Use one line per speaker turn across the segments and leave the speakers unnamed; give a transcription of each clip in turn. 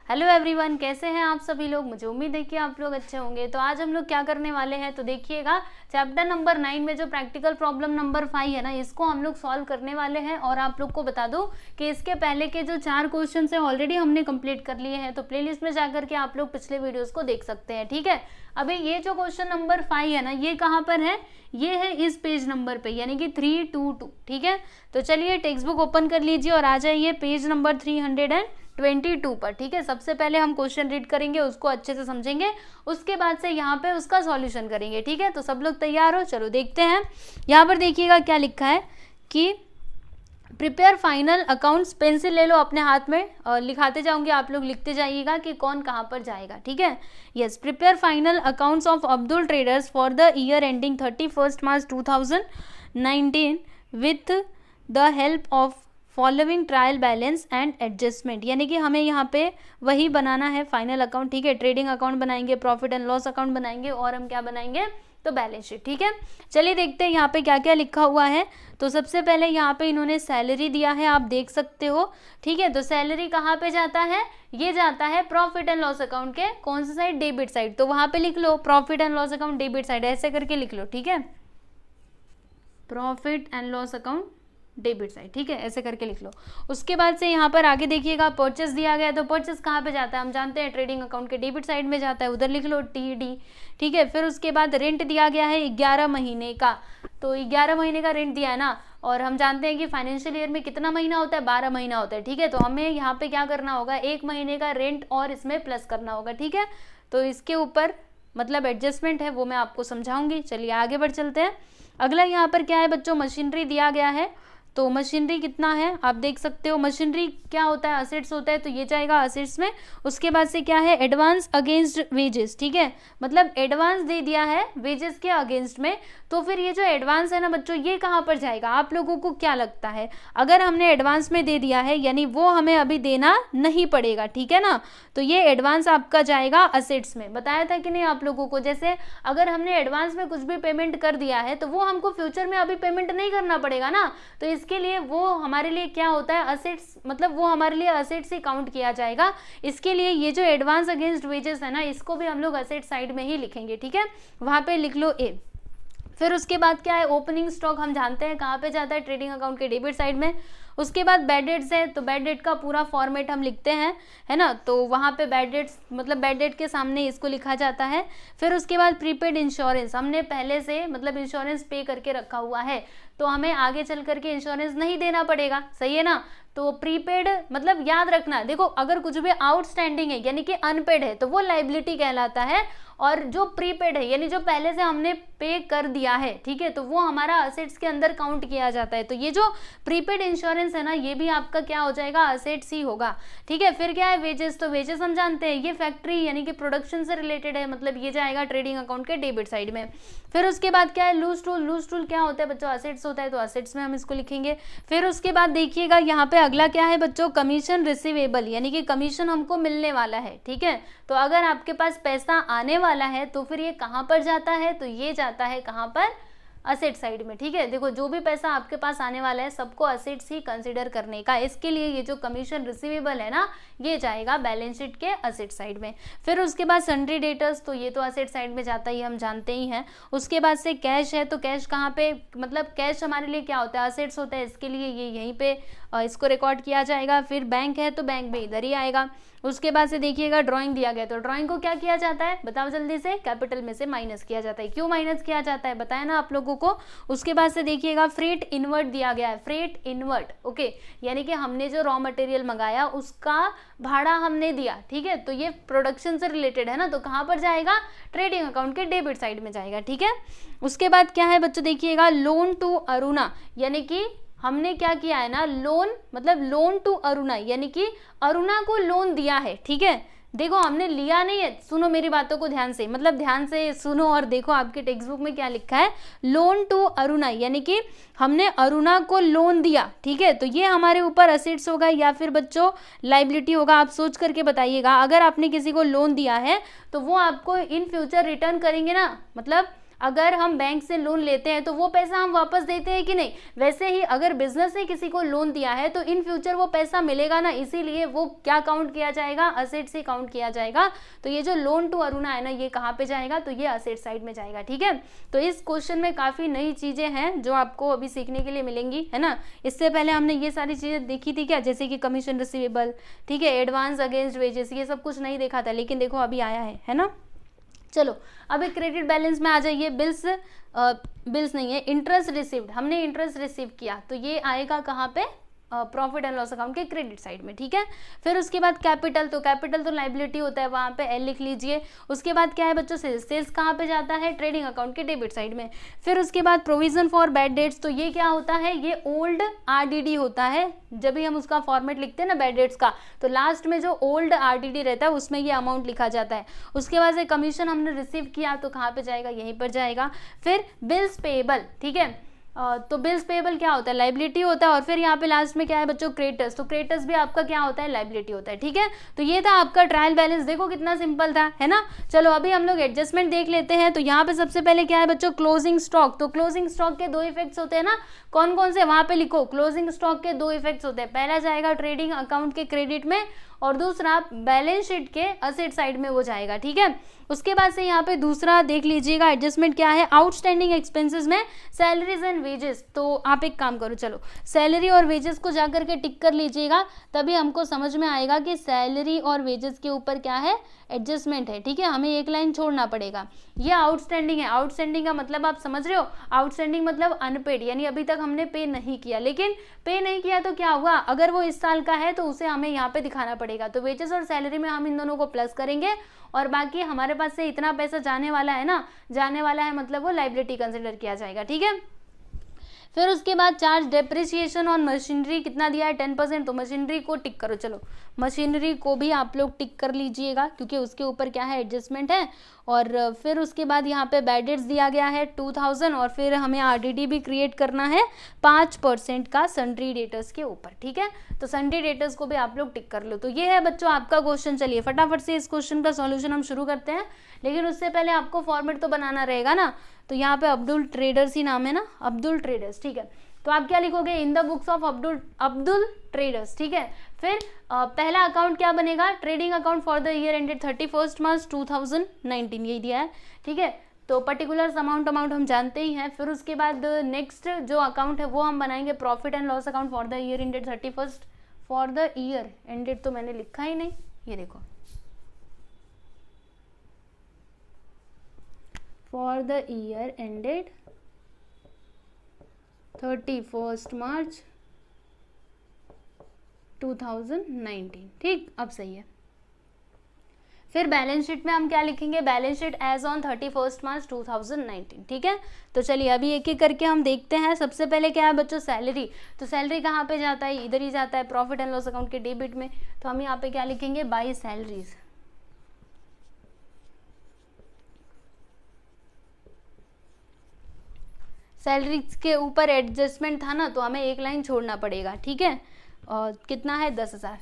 Hello everyone, कैसे हैं आप सभी लोग। मुझे उम्मीद है कि आप लोग अच्छे होंगे। तो आज हम लोग क्या करने वाले हैं, तो देखिएगा चैप्टर नंबर 9 में जो प्रैक्टिकल प्रॉब्लम नंबर 5 है ना, इसको हम लोग सॉल्व करने वाले हैं। और आप लोग को बता दो कि इसके पहले के जो 4 क्वेश्चन है ऑलरेडी हमने कंप्लीट कर लिए हैं, तो प्लेलिस्ट में जाकर के आप लोग पिछले वीडियोस को देख सकते हैं। ठीक है, अभी ये जो क्वेश्चन नंबर 5 है ना, ये कहाँ पर है, ये है इस पेज नंबर पे, यानी कि 322। ठीक है, तो चलिए टेक्स्ट बुक ओपन कर लीजिए और आ जाइए पेज नंबर 322 पर। ठीक है, सबसे पहले हम क्वेश्चन रीड करेंगे, उसको अच्छे से समझेंगे, उसके बाद से यहाँ पे उसका सॉल्यूशन करेंगे। ठीक है, तो सब लोग तैयार हो, चलो देखते हैं। यहाँ पर देखिएगा क्या लिखा है कि प्रिपेयर फाइनल अकाउंट्स। पेंसिल ले लो अपने हाथ में और लिखाते जाऊंगे, आप लोग लिखते जाइएगा कि कौन कहाँ पर जाएगा। ठीक है, yes, prepare final accounts of Abdul traders for the year ending 31 March 2019 with the help of following trial balance and adjustment. यानी कि हमें यहाँ पे वही बनाना है फाइनल अकाउंट। ठीक है, ट्रेडिंग अकाउंट बनाएंगे, प्रॉफिट एंड लॉस अकाउंट बनाएंगे, और हम क्या बनाएंगे, तो बैलेंस शीट। ठीक है, चलिए देखते हैं यहाँ पे क्या क्या लिखा हुआ है। तो सबसे पहले यहाँ पे इन्होंने सैलरी दिया है, आप देख सकते हो। ठीक है, तो सैलरी कहाँ पे जाता है, ये जाता है प्रॉफिट एंड लॉस अकाउंट के कौन सी साइड, डेबिट साइड। तो वहां पे लिख लो profit and loss account debit side, ऐसे करके लिख लो। ठीक है, profit and loss account debit side. ठीक है, ऐसे करके लिख लो। उसके बाद से यहाँ पर आगे देखिएगा परचेस दिया गया है, तो परचेस कहाँ पे जाता है, हम जानते हैं ट्रेडिंग अकाउंट के डेबिट साइड में जाता है, उधर लिख लो TD। ठीक है, फिर उसके बाद रेंट दिया गया है 11 महीने का, तो 11 महीने का रेंट दिया है ना, और हम जानते हैं कि फाइनेंशियल ईयर में कितना महीना होता है, 12 महीना होता है। ठीक है, तो हमें यहाँ पे क्या करना होगा, 1 महीने का रेंट और इसमें प्लस करना होगा। ठीक है, तो इसके ऊपर मतलब एडजस्टमेंट है, वो मैं आपको समझाऊंगी। चलिए आगे बढ़ चलते हैं। अगला यहाँ पर क्या है बच्चों, मशीनरी दिया गया है। तो मशीनरी कितना है आप देख सकते हो। मशीनरी क्या होता है, असेट्स होता है, तो ये जाएगा असेट्स में। उसके बाद से क्या है, एडवांस अगेंस्ट वेजेस। ठीक है, मतलब एडवांस दे दिया है वेजेस के अगेंस्ट में, तो फिर ये जो एडवांस है ना बच्चों, ये कहाँ पर जाएगा, आप लोगों को क्या लगता है। अगर हमने एडवांस में दे दिया है यानी वो हमें अभी देना नहीं पड़ेगा। ठीक है ना, तो ये एडवांस आपका जाएगा असेट्स में। बताया था कि नहीं आप लोगों को, जैसे अगर हमने एडवांस में कुछ भी पेमेंट कर दिया है तो वो हमको फ्यूचर में अभी पेमेंट नहीं करना पड़ेगा ना, तो इसके लिए वो हमारे लिए क्या होता है, असेट्स, मतलब वो हमारे लिए असेट्स ही काउंट किया जाएगा। इसके लिए ये जो एडवांस अगेंस्ट वेजेस है ना, इसको भी हम लोग असेट साइड में ही लिखेंगे। ठीक है, वहां पे लिख लो A। फिर उसके बाद क्या है, ओपनिंग स्टॉक, हम जानते हैं कहाँ पे जाता है, ट्रेडिंग अकाउंट के डेबिट साइड में। उसके बाद बैड डेट्स है, तो बैड डेट का पूरा फॉर्मेट हम लिखते हैं, है ना, तो वहाँ पे बैड डेट्स मतलब बैड डेट के सामने इसको लिखा जाता है। फिर उसके बाद प्रीपेड इंश्योरेंस, हमने पहले से मतलब इंश्योरेंस पे करके रखा हुआ है, तो हमें आगे चल करके इंश्योरेंस नहीं देना पड़ेगा, सही है ना। तो प्रीपेड मतलब याद रखना, देखो अगर कुछ भी आउटस्टैंडिंग है यानी कि अनपेड है तो वो लाइबिलिटी कहलाता है, और जो प्रीपेड है यानी जो पहले से हमने पे कर दिया है, ठीक है, तो वो हमारा असेट्स के अंदर काउंट किया जाता है। तो ये जो प्रीपेड इंश्योरेंस है ना, ये भी आपका क्या हो जाएगा, असेट्स ही होगा। ठीक है, फिर क्या है, वेजेस, तो वेजेस हम जानते हैं ये फैक्ट्री यानी कि प्रोडक्शन से रिलेटेड है, मतलब ये जाएगा ट्रेडिंग अकाउंट के डेबिट साइड में। फिर उसके बाद क्या है, लूज टूल, लूज टूल क्या होता है बच्चों, असेट्स होता है, तो असेट्स में हम इसको लिखेंगे। फिर उसके बाद देखिएगा यहाँ पे अगला क्या है बच्चों, कमीशन रिसीवेबल, यानी कि कमीशन हमको मिलने वाला है। ठीक है, तो अगर आपके पास पैसा आने वाला है तो फिर ये कहाँ पर जाता है, तो ये जाता है कहाँ पर, असेट साइड में। ठीक है, देखो जो भी पैसा आपके पास आने वाला है सबको असेट्स ही कंसीडर करने का, इसके लिए ये जो कमीशन रिसीवेबल है ना, ये जाएगा बैलेंस शीट के असेट साइड में। फिर उसके बाद सन्ड्री डेटर्स, तो ये तो असेट साइड में जाता ही, हम जानते ही हैं। उसके बाद से कैश है, तो कैश कहाँ पे, मतलब कैश हमारे लिए क्या होता है, असेट्स होता है, इसके लिए ये यहीं पे इसको रिकॉर्ड किया जाएगा। फिर बैंक है तो बैंक में इधर ही आएगा। उसके बाद से देखिएगा ड्राइंग दिया गया, तो ड्राइंग को क्या किया जाता है बताओ जल्दी से, कैपिटल में से माइनस किया जाता है। क्यों माइनस किया जाता है बताया ना आप लोगों को। उसके बाद से देखिएगा फ्रेट इनवर्ट दिया गया है, फ्रेट इनवर्ट, ओके, यानी कि हमने जो रॉ मटेरियल मंगाया उसका भाड़ा हमने दिया। ठीक है, तो ये प्रोडक्शन से रिलेटेड है ना, तो कहाँ पर जाएगा, ट्रेडिंग अकाउंट के डेबिट साइड में जाएगा। ठीक है, उसके बाद क्या है बच्चों, देखिएगा लोन टू अरुणा, यानी कि हमने क्या किया है ना, लोन मतलब लोन टू अरुणा, यानी कि अरुणा को लोन दिया है। ठीक है, देखो हमने लिया नहीं है, सुनो मेरी बातों को ध्यान से, मतलब ध्यान से सुनो और देखो आपके टेक्स्ट बुक में क्या लिखा है, लोन टू अरुणा, यानी कि हमने अरुणा को लोन दिया। ठीक है, तो ये हमारे ऊपर असेट्स होगा या फिर बच्चों लाइबिलिटी होगा, आप सोच करके बताइएगा। अगर आपने किसी को लोन दिया है तो वो आपको इन फ्यूचर रिटर्न करेंगे ना, मतलब अगर हम बैंक से लोन लेते हैं तो वो पैसा हम वापस देते हैं कि नहीं, वैसे ही अगर बिजनेस ने किसी को लोन दिया है तो इन फ्यूचर वो पैसा मिलेगा ना, इसीलिए वो क्या काउंट किया जाएगा, असेट से काउंट किया जाएगा। तो ये जो लोन टू अरुणा है ना, ये कहाँ पे जाएगा, तो ये असेट साइड में जाएगा। ठीक है, तो इस क्वेश्चन में काफी नई चीजें हैं जो आपको अभी सीखने के लिए मिलेंगी, है ना। इससे पहले हमने ये सारी चीजें देखी थी क्या, जैसे कि कमीशन रिसीवेबल, ठीक है, एडवांस अगेंस्ट वेजेस, ये सब कुछ नहीं देखा था, लेकिन देखो अभी आया है ना। चलो अब एक क्रेडिट बैलेंस में आ जाइए। बिल्स नहीं है, इंटरेस्ट रिसीव्ड, हमने इंटरेस्ट रिसीव किया तो ये आएगा कहाँ पे, प्रॉफिट एंड लॉस अकाउंट के क्रेडिट साइड में। ठीक है, फिर उसके बाद कैपिटल, तो कैपिटल तो लाइबिलिटी होता है, वहां पे एल लिख लीजिए। उसके बाद क्या है बच्चों, सेल्स, सेल्स कहाँ पे जाता है, ट्रेडिंग अकाउंट के डेबिट साइड में। फिर उसके बाद प्रोविजन फॉर बैड डेट्स, तो ये क्या होता है, ये ओल्ड आरडीडी होता है। जब भी हम उसका फॉर्मेट लिखते हैं ना बैड डेट्स का, तो लास्ट में जो ओल्ड आरडीडी रहता है उसमें ये अमाउंट लिखा जाता है। उसके बाद से कमीशन हमने रिसीव किया तो कहाँ पे जाएगा, यहीं पर जाएगा। फिर बिल्स पेएबल, ठीक है, तो बिल्स पेएबल क्या होता है, लाइबिलिटी होता है। और फिर यहाँ पे लास्ट में क्या है बच्चों, क्रेडिटर्स, तो क्रेडिटर्स भी आपका क्या होता है, लाइबिलिटी होता है। ठीक है, तो ये था आपका ट्रायल बैलेंस, देखो कितना सिंपल था, है ना। चलो अभी हम लोग एडजस्टमेंट देख लेते हैं। तो यहाँ पे सबसे पहले क्या है बच्चों, क्लोजिंग स्टॉक। तो क्लोजिंग स्टॉक के दो इफेक्ट्स होते हैं ना, कौन कौन से, वहां पे लिखो। क्लोजिंग स्टॉक के दो इफेक्ट्स होते हैं, पहला जाएगा ट्रेडिंग अकाउंट के क्रेडिट में और दूसरा बैलेंस शीट के असेट साइड में वो जाएगा। ठीक है, उसके बाद से यहाँ पे दूसरा देख लीजिएगा एडजस्टमेंट क्या है, आउटस्टैंडिंग एक्सपेंसेस में सैलरीज एंड वेजेस। तो आप एक काम करो, चलो सैलरी और वेजेस को जाकर के टिक कर लीजिएगा, तभी हमको समझ में आएगा कि सैलरी और वेजेस के ऊपर क्या है, एडजस्टमेंट है। ठीक है, हमें एक लाइन छोड़ना पड़ेगा। ये आउटस्टैंडिंग है, आउटस्टैंडिंग का मतलब आप समझ रहे हो, आउटस्टैंडिंग मतलब अनपेड, यानी अभी तक हमने पे नहीं किया। लेकिन पे नहीं किया तो क्या हुआ, अगर वो इस साल का है तो उसे हमें यहाँ पे दिखाना पड़ेगा। तो वेजेस और सैलरी में हम इन दोनों को प्लस करेंगे और बाकी हमारे पास से इतना पैसा जाने वाला है ना, जाने वाला है मतलब वो लायबिलिटी कंसिडर किया जाएगा। ठीक है, फिर उसके बाद चार्ज डेप्रिसिएशन ऑन मशीनरी कितना दिया है, 10%, तो मशीनरी को टिक करो। चलो मशीनरी को भी आप लोग टिक कर लीजिएगा क्योंकि उसके ऊपर क्या है, एडजस्टमेंट है। और फिर उसके बाद यहाँ पे बैड डेट्स दिया गया है 2000 और फिर हमें आरडीडी भी क्रिएट करना है 5% का सन्ड्री डेटर्स के ऊपर। ठीक है, तो सन्ड्री डेटर्स को भी आप लोग टिक कर लो। तो ये है बच्चों आपका क्वेश्चन। चलिए फटाफट से इस क्वेश्चन का सॉल्यूशन हम शुरू करते हैं, लेकिन उससे पहले आपको फॉर्मेट तो बनाना रहेगा ना। तो यहाँ पे अब्दुल ट्रेडर्स ही नाम है ना, अब्दुल ट्रेडर्स। ठीक है, तो आप क्या लिखोगे, in the books of Abdul traders. ठीक है, फिर पहला अकाउंट क्या बनेगा, trading account for the year ended 31 मार्च 2019, यही दिया है। ठीक है, तो पर्टिकुलर अमाउंट हम जानते ही हैं। फिर उसके बाद नेक्स्ट जो अकाउंट है वो हम बनाएंगे profit and loss account for the year ended 31, for the year ended तो मैंने लिखा ही नहीं, ये देखो, फॉर द ईयर एंडेड 31 मार्च 2019। ठीक, अब सही है। फिर बैलेंस शीट में हम क्या लिखेंगे, बैलेंस शीट एज ऑन 31 मार्च 2019। ठीक है, तो चलिए अभी एक एक करके हम देखते हैं। सबसे पहले क्या है बच्चों, सैलरी। तो सैलरी कहाँ पे जाता है, इधर ही जाता है, प्रॉफिट एंड लॉस अकाउंट के डेबिट में। तो हम यहाँ पे क्या लिखेंगे, बाय सैलरीज। सैलरीज के ऊपर एडजस्टमेंट था ना, तो हमें एक लाइन छोड़ना पड़ेगा। ठीक है, और कितना है, 10,000।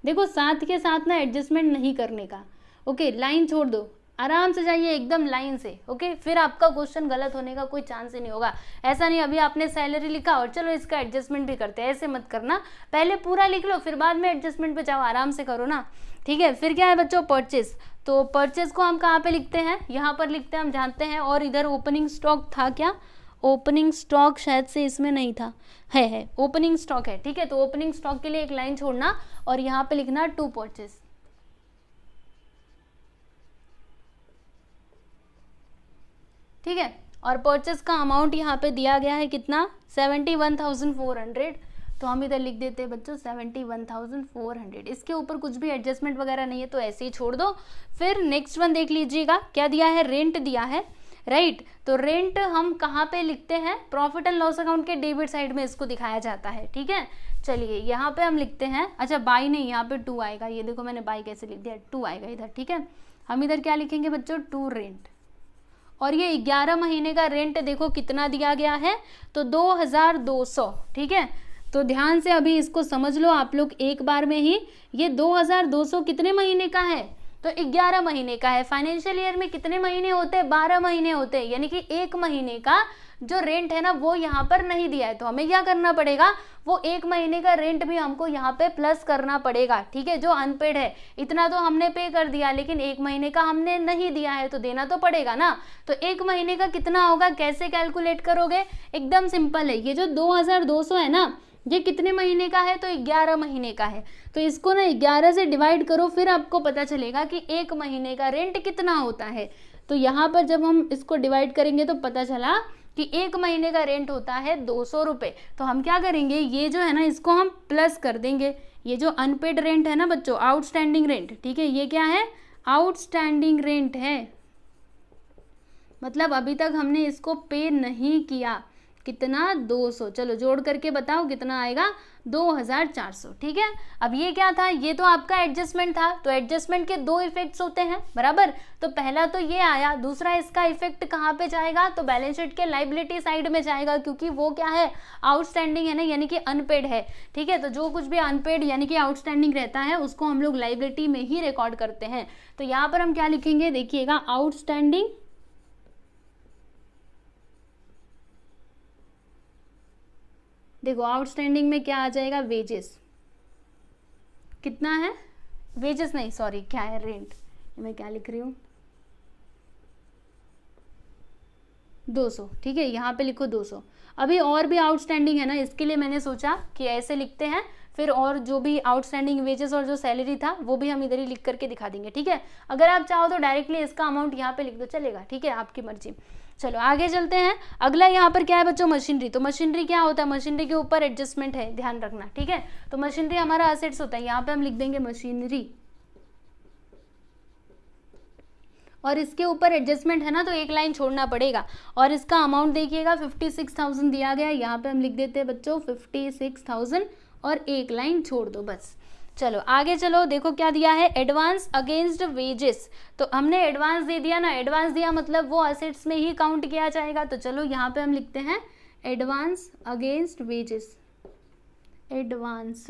देखो साथ के साथ ना एडजस्टमेंट नहीं करने का, ओके, लाइन छोड़ दो, आराम से जाइए एकदम लाइन से, ओके। फिर आपका क्वेश्चन गलत होने का कोई चांस ही नहीं होगा। ऐसा नहीं अभी आपने सैलरी लिखा और चलो इसका एडजस्टमेंट भी करते हैं, ऐसे मत करना। पहले पूरा लिख लो फिर बाद में एडजस्टमेंट पे जाओ, आराम से करो ना। ठीक है, फिर क्या है बच्चों, परचेज। तो परचेज को हम कहाँ पे लिखते हैं, यहाँ पर लिखते हैं, हम जानते हैं। और इधर ओपनिंग स्टॉक था क्या, ओपनिंग स्टॉक शायद से इसमें नहीं था, है ओपनिंग स्टॉक है। ठीक है, तो ओपनिंग स्टॉक के लिए एक लाइन छोड़ना और यहाँ पे लिखना टू परचेज। ठीक है, और परचेज का अमाउंट यहाँ पे दिया गया है कितना, 71,400। तो हम इधर लिख देते हैं बच्चों 71,400। इसके ऊपर कुछ भी एडजस्टमेंट वगैरह नहीं है तो ऐसे ही छोड़ दो। फिर नेक्स्ट वन देख लीजिएगा, क्या दिया है, रेंट दिया है, राइट। तो रेंट हम कहाँ पे लिखते हैं, प्रॉफिट एंड लॉस अकाउंट के डेबिट साइड में इसको दिखाया जाता है। ठीक है, चलिए यहाँ पे हम लिखते हैं, अच्छा बाई नहीं, यहाँ पे टू आएगा। ये देखो मैंने बाई कैसे लिख दिया, टू आएगा इधर। ठीक है, हम इधर क्या लिखेंगे बच्चों, टू रेंट। और ये 11 महीने का रेंट देखो कितना दिया गया है, तो 2,200। ठीक है, तो ध्यान से अभी इसको समझ लो आप लोग एक बार में ही। ये 2,200 कितने महीने का है, तो 11 महीने का है। फाइनेंशियल ईयर में कितने महीने होते हैं? 12 महीने होते हैं, यानी कि एक महीने का जो रेंट है ना वो यहाँ पर नहीं दिया है, तो हमें क्या करना पड़ेगा, वो एक महीने का रेंट भी हमको यहाँ पे प्लस करना पड़ेगा, ठीक है। जो अनपेड है इतना तो हमने पे कर दिया, लेकिन एक महीने का हमने नहीं दिया है तो देना तो पड़ेगा ना। तो एक महीने का कितना होगा, कैसे कैलकुलेट करोगे? एकदम सिंपल है, ये जो 2200 है ना ये कितने महीने का है, तो 11 महीने का है। तो इसको ना 11 से डिवाइड करो, फिर आपको पता चलेगा कि एक महीने का रेंट कितना होता है। तो यहाँ पर जब हम इसको डिवाइड करेंगे तो पता चला कि एक महीने का रेंट होता है 200 रुपये। तो हम क्या करेंगे, ये जो है ना इसको हम प्लस कर देंगे। ये जो अनपेड रेंट है ना बच्चों, आउटस्टैंडिंग रेंट, ठीक है, ये क्या है, आउटस्टैंडिंग रेंट है, मतलब अभी तक हमने इसको पे नहीं किया। कितना, 200। चलो जोड़ करके बताओ कितना आएगा, 2400, ठीक है। अब ये क्या था, ये तो आपका एडजस्टमेंट था, तो एडजस्टमेंट के दो इफेक्ट्स होते हैं बराबर। तो पहला तो ये आया, दूसरा इसका इफेक्ट कहाँ पे जाएगा, तो बैलेंस शीट के लाइबिलिटी साइड में जाएगा, क्योंकि वो क्या है, आउटस्टैंडिंग है ना, यानी कि अनपेड है, ठीक है। तो जो कुछ भी अनपेड यानी कि आउटस्टैंडिंग रहता है उसको हम लोग लाइबिलिटी में ही रिकॉर्ड करते हैं। तो यहाँ पर हम क्या लिखेंगे, देखिएगा, आउटस्टैंडिंग, देखो आउटस्टैंडिंग में क्या आ जाएगा, वेजेस, कितना है, वेजेस नहीं सॉरी क्या है, रेंट, मैं क्या लिख रही हूँ, 200, ठीक है, यहाँ पे लिखो 200। अभी और भी आउटस्टैंडिंग है ना, इसके लिए मैंने सोचा कि ऐसे लिखते हैं, फिर और जो भी आउटस्टैंडिंग वेजेस और जो सैलरी था वो भी हम इधर ही लिख करके दिखा देंगे, ठीक है। अगर आप चाहो तो डायरेक्टली इसका अमाउंट यहाँ पे लिख दो, चलेगा, ठीक है, आपकी मर्जी। चलो आगे चलते हैं। अगला यहाँ पर क्या है बच्चों, मशीनरी। तो मशीनरी क्या होता है, मशीनरी के ऊपर एडजस्टमेंट है, ध्यान रखना, ठीक है। तो मशीनरी हमारा असेट्स होता है, यहाँ पे हम लिख देंगे मशीनरी, और इसके ऊपर एडजस्टमेंट है ना तो एक लाइन छोड़ना पड़ेगा। और इसका अमाउंट देखिएगा 56,000 दिया गया, यहाँ पे हम लिख देते हैं बच्चों 56,000 और एक लाइन छोड़ दो बस। चलो आगे चलो, देखो क्या दिया है, एडवांस अगेंस्ट वेजेस। तो हमने एडवांस दे दिया ना, एडवांस दिया मतलब वो असेट्स में ही काउंट किया जाएगा। तो चलो यहाँ पे हम लिखते हैं एडवांस अगेंस्ट वेजेस, एडवांस,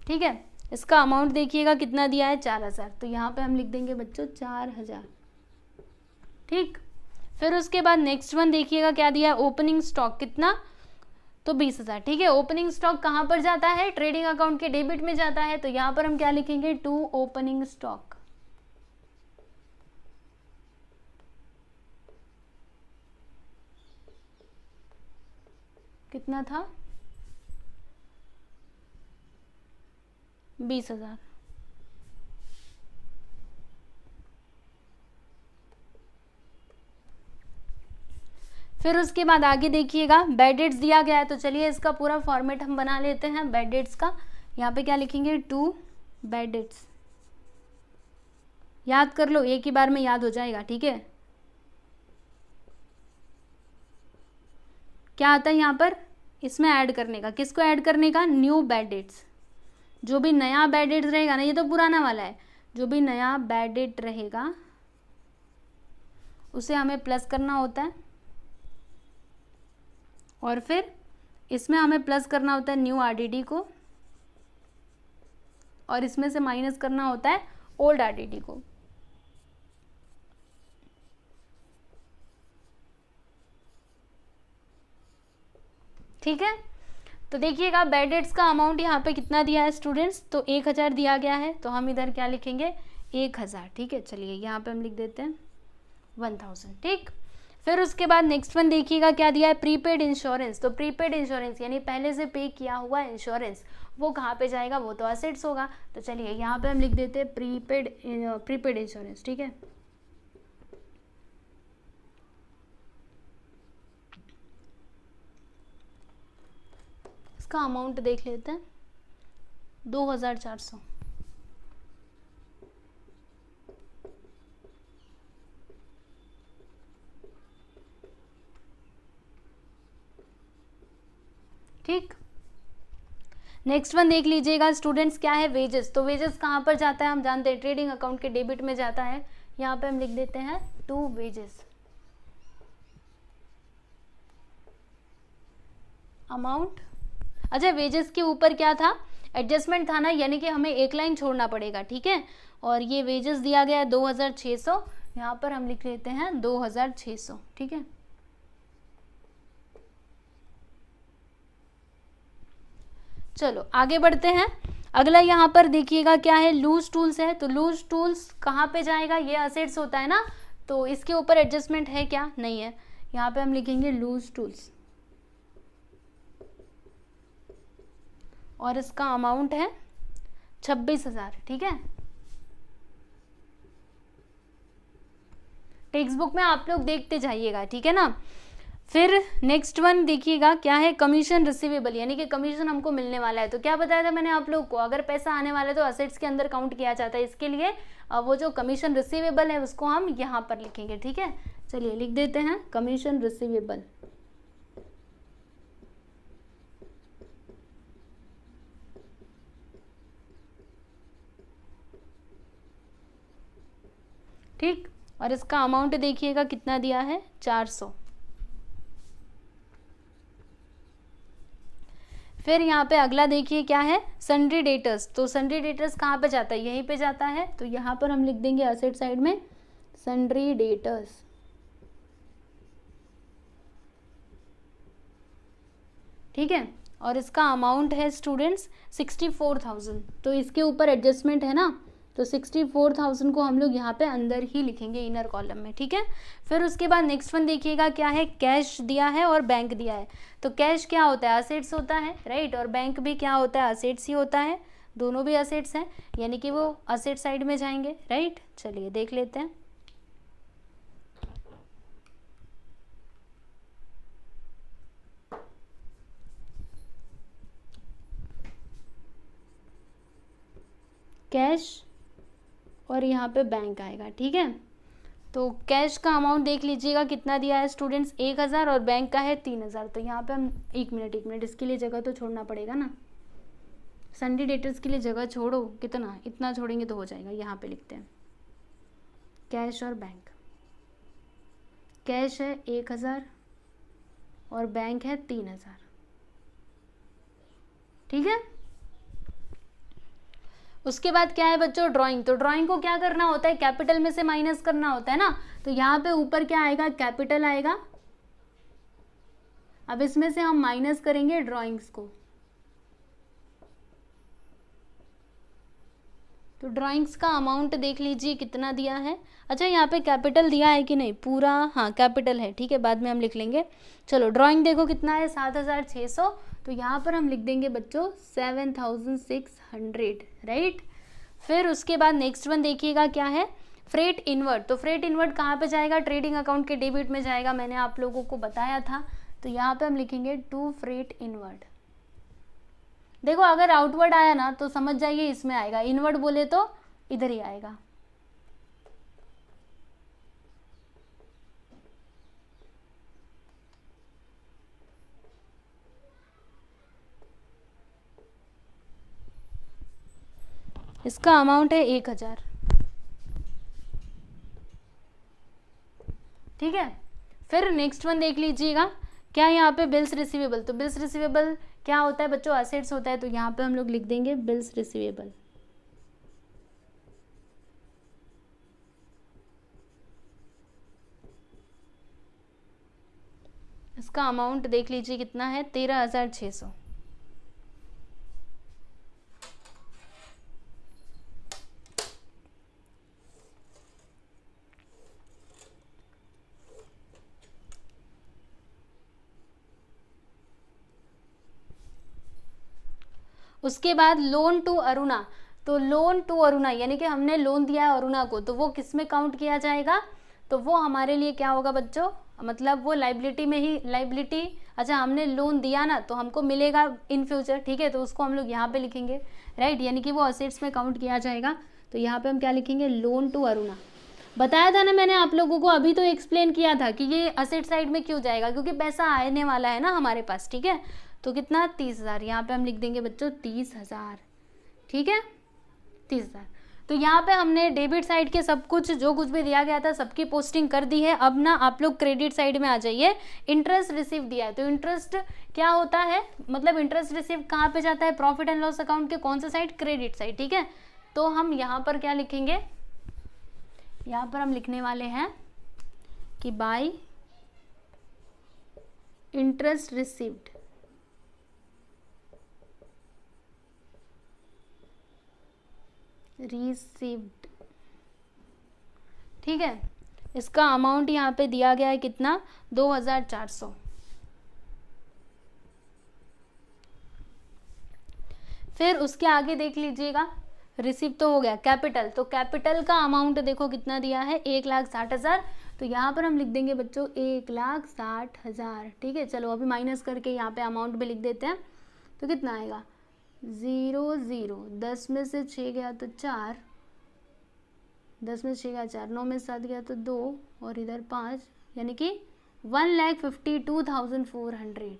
ठीक है। इसका अमाउंट देखिएगा कितना दिया है, 4000। तो यहाँ पे हम लिख देंगे बच्चों 4000, ठीक। फिर उसके बाद नेक्स्ट वन देखिएगा क्या दिया है, ओपनिंग स्टॉक, कितना, तो 20,000, ठीक है। ओपनिंग स्टॉक कहाँ पर जाता है, ट्रेडिंग अकाउंट के डेबिट में जाता है। तो यहाँ पर हम क्या लिखेंगे, टू ओपनिंग स्टॉक, कितना था, 20,000। फिर उसके बाद आगे देखिएगा, बैड डेट्स दिया गया है। तो चलिए इसका पूरा फॉर्मेट हम बना लेते हैं बैड डेट्स का। यहाँ पे क्या लिखेंगे, टू बैड डेट्स, याद कर लो, एक ही बार में याद हो जाएगा, ठीक है। क्या आता है यहाँ पर, इसमें ऐड करने का, किसको ऐड करने का, न्यू बैड डेट्स। जो भी नया बैड डेट रहेगा ना, ये तो पुराना वाला है, जो भी नया बैड डेट रहेगा उसे हमें प्लस करना होता है, और फिर इसमें हमें प्लस करना होता है न्यू आरडीडी को, और इसमें से माइनस करना होता है ओल्ड आरडीडी को। ठीक है, तो देखिएगा बैड डेट्स का अमाउंट यहाँ पे कितना दिया है स्टूडेंट्स, तो 1000 दिया गया है। तो हम इधर क्या लिखेंगे, 1000, ठीक है। चलिए यहाँ पे हम लिख देते हैं 1000, ठीक। फिर उसके बाद नेक्स्ट वन देखिएगा क्या दिया है, प्रीपेड इंश्योरेंस। तो प्रीपेड इंश्योरेंस यानी पहले से पे किया हुआ इंश्योरेंस, वो कहाँ पे जाएगा, वो तो असेट्स होगा। तो चलिए यहाँ पे हम लिख देते हैं प्रीपेड इंश्योरेंस, ठीक है। इसका अमाउंट देख लेते हैं, 2400, ठीक। नेक्स्ट वन देख लीजिएगा स्टूडेंट्स, क्या है, वेजेस। तो वेजेस कहाँ पर जाता है, हम जानते हैं ट्रेडिंग अकाउंट के डेबिट में जाता है। यहाँ पे हम लिख देते हैं टू वेजेस, अमाउंट, अच्छा वेजेस के ऊपर क्या था, एडजस्टमेंट था ना, यानी कि हमें एक लाइन छोड़ना पड़ेगा, ठीक है। और ये वेजेस दिया गया है 2600, यहाँ पर हम लिख लेते हैं 2600, ठीक है। चलो आगे बढ़ते हैं। अगला यहाँ पर देखिएगा क्या है, लूज टूल्स है। तो लूज टूल्स कहाँ पे जाएगा, ये असेट्स होता है ना, तो इसके ऊपर एडजस्टमेंट है क्या, नहीं है। यहाँ पे हम लिखेंगे लूज टूल्स और इसका अमाउंट है 26,000, ठीक है। टेक्स्ट बुक में आप लोग देखते जाइएगा, ठीक है ना। फिर नेक्स्ट वन देखिएगा क्या है, कमीशन रिसीवेबल, यानी कि कमीशन हमको मिलने वाला है। तो क्या बताया था मैंने आप लोग को, अगर पैसा आने वाला है तो असेट्स के अंदर काउंट किया जाता है। इसके लिए वो जो कमीशन रिसीवेबल है उसको हम यहाँ पर लिखेंगे, ठीक है। चलिए लिख देते हैं कमीशन रिसीवेबल। ठीक, और इसका अमाउंट देखिएगा कितना दिया है, 400। फिर यहाँ पे अगला देखिए क्या है, सन्ड्री डेटर्स। तो सन्ड्री डेटर्स कहाँ पे जाता है, यहीं पे जाता है। तो यहाँ पर हम लिख देंगे असेट साइड में सन्ड्री डेटर्स, ठीक है। और इसका अमाउंट है स्टूडेंट्स 64,000। तो इसके ऊपर एडजस्टमेंट है ना, तो 64,000 को हम लोग यहाँ पे अंदर ही लिखेंगे इनर कॉलम में, ठीक है। फिर उसके बाद नेक्स्ट वन देखिएगा क्या है, कैश दिया है और बैंक दिया है। तो कैश क्या होता है, असेट्स होता है, राइट। और बैंक भी क्या होता है, असेट्स ही होता है। दोनों भी असेट्स हैं, यानी कि वो असेट साइड में जाएंगे, राइट। चलिए देख लेते हैं। कैश और यहाँ पे बैंक आएगा, ठीक है। तो कैश का अमाउंट देख लीजिएगा कितना दिया है स्टूडेंट्स, 1,000, और बैंक का है 3,000। तो यहाँ पे हम एक मिनट इसके लिए जगह तो छोड़ना पड़ेगा ना। सन्ड्री डेटर्स के लिए जगह छोड़ो, कितना, इतना छोड़ेंगे तो हो जाएगा। यहाँ पे लिखते हैं कैश और बैंक। कैश है 1,000 और बैंक है 3,000, ठीक है। उसके बाद क्या है बच्चों, ड्राइंग। तो ड्राइंग को क्या करना होता है, कैपिटल में से माइनस करना होता है ना। तो यहाँ पे ऊपर क्या आएगा, कैपिटल आएगा। अब इसमें से हम माइनस करेंगे ड्राइंग्स को। तो ड्राइंग्स का अमाउंट देख लीजिए कितना दिया है। अच्छा यहाँ पे कैपिटल दिया है कि नहीं, पूरा, हाँ कैपिटल है, ठीक है, बाद में हम लिख लेंगे। चलो ड्राइंग देखो कितना है, 7,600। तो यहाँ पर हम लिख देंगे बच्चों 7,600, राइट। फिर उसके बाद नेक्स्ट वन देखिएगा क्या है, फ्रेट इनवर्ड। तो फ्रेट इनवर्ड कहाँ पे जाएगा, ट्रेडिंग अकाउंट के डेबिट में जाएगा, मैंने आप लोगों को बताया था। तो यहाँ पे हम लिखेंगे टू फ्रेट इनवर्ड। देखो अगर आउटवर्ड आया ना तो समझ जाइए इसमें आएगा, इनवर्ड बोले तो इधर ही आएगा। इसका अमाउंट है 1,000, ठीक है। फिर नेक्स्ट वन देख लीजिएगा क्या है यहाँ पे, बिल्स रिसीवेबल। तो बिल्स रिसीवेबल क्या होता है बच्चों, असेट्स होता है। तो यहाँ पे हम लोग लिख देंगे बिल्स रिसीवेबल। इसका अमाउंट देख लीजिए कितना है, 13,600। उसके बाद लोन टू अरुणा। तो लोन टू अरुणा यानी कि हमने लोन दिया है अरुणा को, तो वो किस में काउंट किया जाएगा, तो वो हमारे लिए क्या होगा बच्चों, मतलब वो लाइबिलिटी में ही, लाइबिलिटी, अच्छा हमने लोन दिया ना तो हमको मिलेगा इन फ्यूचर, ठीक है। तो उसको हम लोग यहाँ पे लिखेंगे, राइट, यानी कि वो असेट्स में काउंट किया जाएगा। तो यहाँ पे हम क्या लिखेंगे, लोन टू अरुणा। बताया था ना मैंने आप लोगों को, अभी तो एक्सप्लेन किया था कि ये असेट साइड में क्यों जाएगा, क्योंकि पैसा आने वाला है ना हमारे पास, ठीक है। तो कितना, 30,000। यहाँ पे हम लिख देंगे बच्चों 30,000, ठीक है, 30,000। तो यहाँ पे हमने डेबिट साइड के सब कुछ जो कुछ भी दिया गया था सबकी पोस्टिंग कर दी है। अब ना आप लोग क्रेडिट साइड में आ जाइए। इंटरेस्ट रिसीव दिया है, तो इंटरेस्ट क्या होता है, मतलब इंटरेस्ट रिसीव कहाँ पे जाता है, प्रॉफिट एंड लॉस अकाउंट के कौन सा साइड, क्रेडिट साइड, ठीक है। तो हम यहाँ पर क्या लिखेंगे, यहाँ पर हम लिखने वाले हैं कि बाय इंटरेस्ट रिसीव्ड, ठीक है। इसका अमाउंट यहाँ पे दिया गया है कितना, 2400। फिर उसके आगे देख लीजिएगा, रिसीव तो हो गया। कैपिटल, तो कैपिटल का अमाउंट देखो कितना दिया है, 1,60,000। तो यहाँ पर हम लिख देंगे बच्चों 1,60,000, ठीक है। चलो अभी माइनस करके यहाँ पे अमाउंट भी लिख देते हैं, तो कितना आएगा 0 0, 10 में से 6 गया तो 4, 10 में 6 गया 4, 9 में 7 गया तो 2, और इधर 5, यानी कि 1,52,400।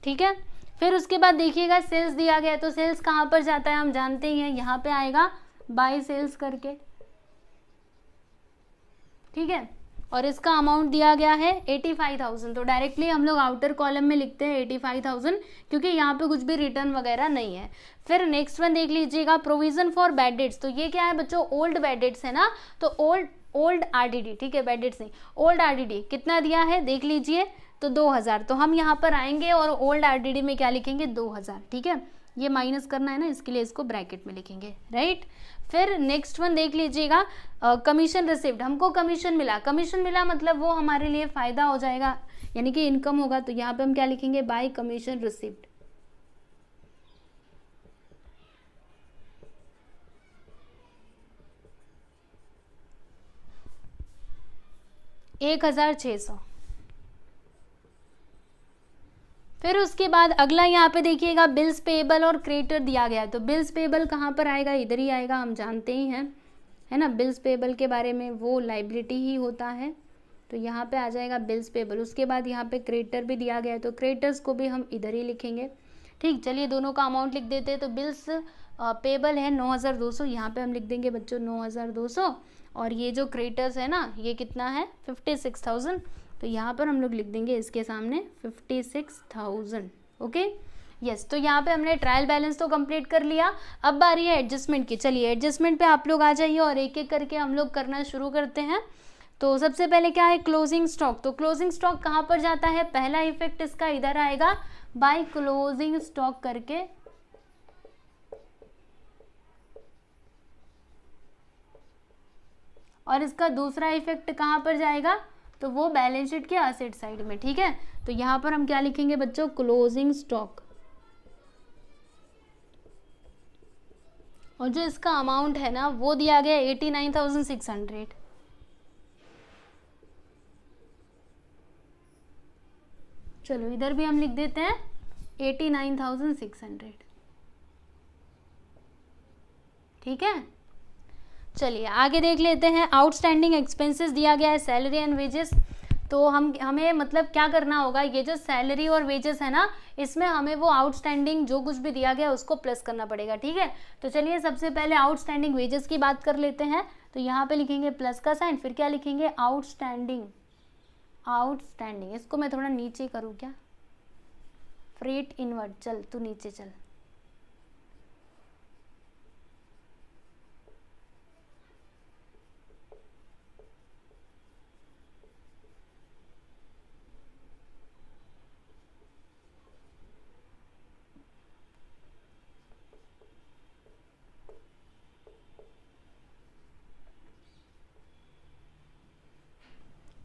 ठीक है। फिर उसके बाद देखिएगा सेल्स दिया गया है, तो सेल्स कहाँ पर जाता है हम जानते ही हैं, यहाँ पे आएगा बाय सेल्स करके, ठीक है। और इसका अमाउंट दिया गया है 85,000, तो डायरेक्टली हम लोग आउटर कॉलम में लिखते हैं 85,000, क्योंकि यहाँ पे कुछ भी रिटर्न वगैरह नहीं है। फिर नेक्स्ट वन देख लीजिएगा, प्रोविजन फॉर बैड डेट्स। तो ये क्या है बच्चों, ओल्ड बैड डेट्स है ना, तो ओल्ड आरडीडी, ठीक है, बैड डेट्स नहीं, ओल्ड आरडीडी कितना दिया है देख लीजिए, तो 2000। तो हम यहाँ पर आएंगे और ओल्ड आरडीडी में क्या लिखेंगे 2000, ठीक है। ये माइनस करना है ना, इसके लिए इसको ब्रैकेट में लिखेंगे, राइट। फिर नेक्स्ट वन देख लीजिएगा, कमीशन रिसिव्ड, हमको कमीशन मिला, कमीशन मिला मतलब वो हमारे लिए फायदा हो जाएगा, यानी कि इनकम होगा। तो यहाँ पे हम क्या लिखेंगे, बाय कमीशन रिसिव्ड, 1,600। फिर उसके बाद अगला यहाँ पे देखिएगा, बिल्स पेएबल और क्रेडिटर दिया गया है। तो बिल्स पेएबल कहाँ पर आएगा, इधर ही आएगा, हम जानते ही हैं, है ना। बिल्स पेएबल के बारे में, वो लाइबिलिटी ही होता है, तो यहाँ पे आ जाएगा बिल्स पेएबल। उसके बाद यहाँ पे क्रेडिटर भी दिया गया है, तो क्रेडिटर्स को भी हम इधर ही लिखेंगे, ठीक। चलिए दोनों का अमाउंट लिख देते हैं। तो बिल्स पेएबल है 9,200, यहाँ पे हम लिख देंगे बच्चों 9,200, और ये जो क्रेडिटर्स है ना, ये कितना है 56,000, तो यहाँ पर हम लोग लिख देंगे इसके सामने 56,000, ओके, यस। तो यहाँ पे हमने ट्रायल बैलेंस तो कंप्लीट कर लिया। अब बारी है एडजस्टमेंट की। चलिए एडजस्टमेंट पे आप लोग आ जाइए और एक एक करके हम लोग करना शुरू करते हैं। तो सबसे पहले क्या है, क्लोजिंग स्टॉक। तो क्लोजिंग स्टॉक कहाँ पर जाता है, पहला इफेक्ट इसका इधर आएगा, बाय क्लोजिंग स्टॉक करके, और इसका दूसरा इफेक्ट कहाँ पर जाएगा, तो वो बैलेंस शीट के असेट साइड में, ठीक है। तो यहाँ पर हम क्या लिखेंगे बच्चों, क्लोजिंग स्टॉक, और जो इसका अमाउंट है ना वो दिया गया 89,600। चलो इधर भी हम लिख देते हैं 89,600, ठीक है। चलिए आगे देख लेते हैं, आउटस्टैंडिंग एक्सपेंसेस दिया गया है, सैलरी एंड वेजेस। तो हमें मतलब क्या करना होगा, ये जो सैलरी और वेजेस है ना, इसमें हमें वो आउटस्टैंडिंग जो कुछ भी दिया गया उसको प्लस करना पड़ेगा, ठीक है। तो चलिए सबसे पहले आउटस्टैंडिंग वेजेस की बात कर लेते हैं। तो यहाँ पे लिखेंगे प्लस का साइन, फिर क्या लिखेंगे, आउटस्टैंडिंग, आउटस्टैंडिंग। इसको मैं थोड़ा नीचे करूँ क्या, फ्रेट इनवर्ट, चल तू नीचे चल,